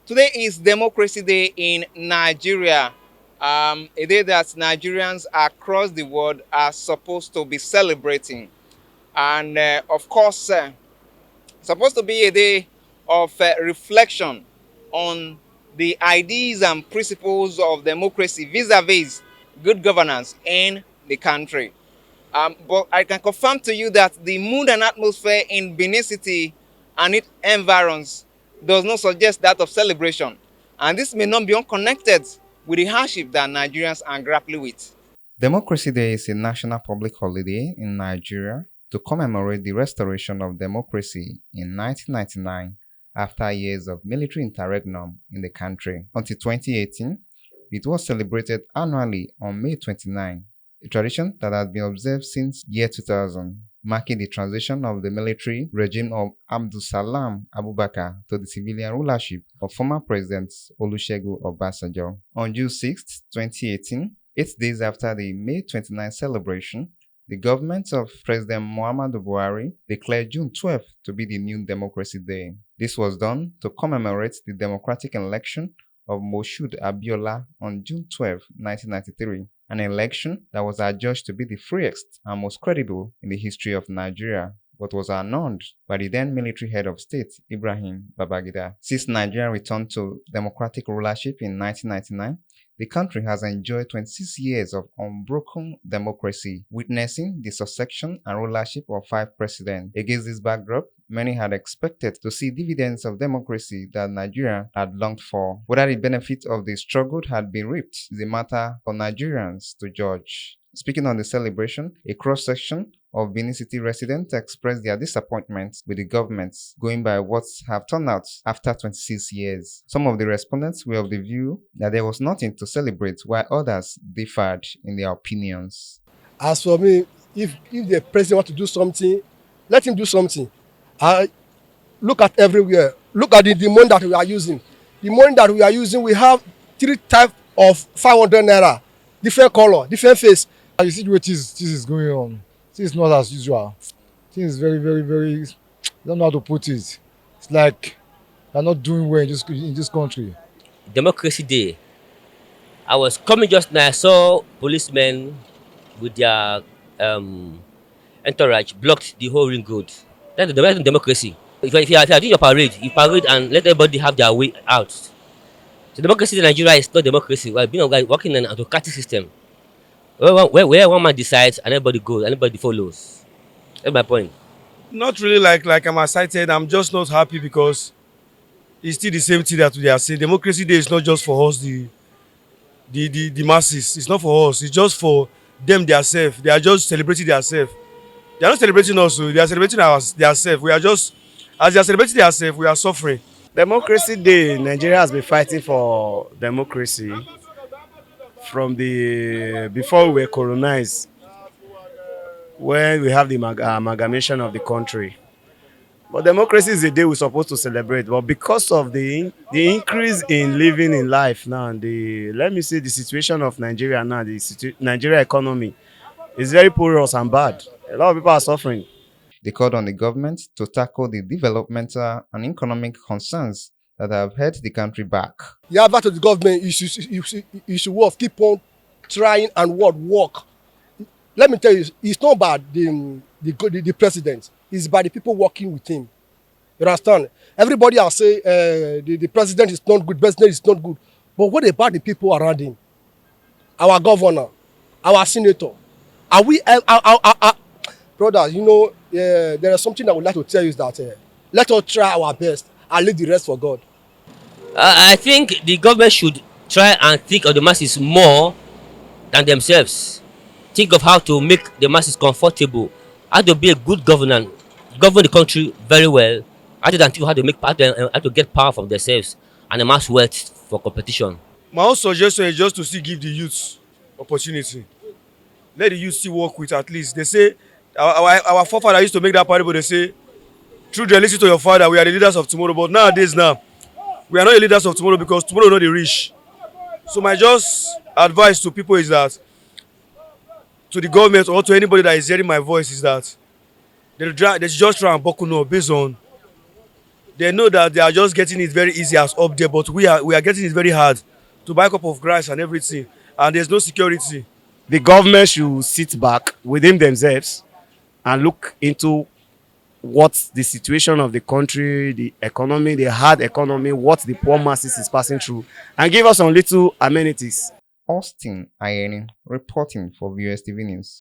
Today is Democracy Day in Nigeria, a day that Nigerians across the world are supposed to be celebrating. And of course, supposed to be a day of reflection on the ideas and principles of democracy vis-a-vis good governance in the country. But I can confirm to you that the mood and atmosphere in Benin City and its environs does not suggest that of celebration. And this may not be unconnected with the hardship that Nigerians are grappling with. Democracy Day is a national public holiday in Nigeria to commemorate the restoration of democracy in 1999 after years of military interregnum in the country. Until 2018, it was celebrated annually on May 29, a tradition that has been observed since year 2000, marking the transition of the military regime of Abdul Salam Abubakar to the civilian rulership of former President Olusegun Obasanjo. On June 6, 2018, 8 days after the May 29 celebration, the government of President Muhammadu Buhari declared June 12th to be the new Democracy Day. This was done to commemorate the democratic election of Moshood Abiola on June 12, 1993, an election that was adjudged to be the freest and most credible in the history of Nigeria, but was annulled by the then military head of state, Ibrahim Babangida. Since Nigeria returned to democratic rulership in 1999, the country has enjoyed 26 years of unbroken democracy, witnessing the succession and rulership of 5 presidents. Against this backdrop, many had expected to see dividends of democracy that Nigeria had longed for. Whether the benefit of the struggle had been reaped is a matter for Nigerians to judge. Speaking on the celebration, a cross-section of Benin City residents expressed their disappointment with the government going by what have turned out after 26 years. Some of the respondents were of the view that there was nothing to celebrate, while others differed in their opinions. As for me, if the president wants to do something, let him do something. I look at everywhere. Look at the money that we are using. The money that we are using, we have three types of 500 naira, different color, different face. You see the way this is going on. This is not as usual. Things is very, very, very. I don't know how to put it. It's like they're not doing well in this country. Democracy Day. I was coming just now. I saw policemen with their um, entourage blocked the whole ring road. That's the democracy. If you are doing your parade, you parade and let everybody have their way out. So democracy in Nigeria is not democracy. We're being working in an autocratic system where one man decides and everybody goes and everybody follows. That's my point. Not really like I'm excited. I'm just not happy because it's still the same thing that we are saying. Democracy Day is not just for us, the masses. It's not for us. It's just for them themselves. They are just celebrating themselves. They are not celebrating us. They are celebrating themselves. We are just as they are celebrating themselves, we are suffering. Democracy Day, Nigeria has been fighting for democracy from the before we were colonized, when we have the amalgamation of the country. But democracy is the day we're supposed to celebrate. But because of the increase in living in life now, let me say the situation of Nigeria now, the Nigeria economy is very porous and bad. A lot of people are suffering. They called on the government to tackle the developmental and economic concerns that have held the country back. The advice to the government you should work, keep on trying and work. Let me tell you, it's not bad the president. It's by the people working with him. You understand? Everybody will say the president is not good, president is not good. But what about the people around him? Our governor, our senator. Are we, brothers, there is something I would like to tell you is that let us try our best and leave the rest for God. I think the government should try and think of the masses more than themselves. Think of how to make the masses comfortable, how to be a good governor, govern the country very well, rather than think how to how to get power from themselves and amass wealth for competition. My own suggestion is just to still give the youth opportunity. Let the youth still work with at least. They say our forefather used to make that parable. They say, children, listen to your father. We are the leaders of tomorrow. But nowadays we are not the leaders of tomorrow because tomorrow not the rich. So my just advice to people is that, to the government or to anybody that is hearing my voice, is that they should just try and buckle up based on They know that they are just getting it very easy as up there, but we are getting it very hard to buy cup of rice and everything, and there's no security. The government should sit back within themselves and look into what the situation of the country, the economy, the hard economy, what the poor masses is passing through, and give us some little amenities. Austin Ayeni reporting for VOS TV News.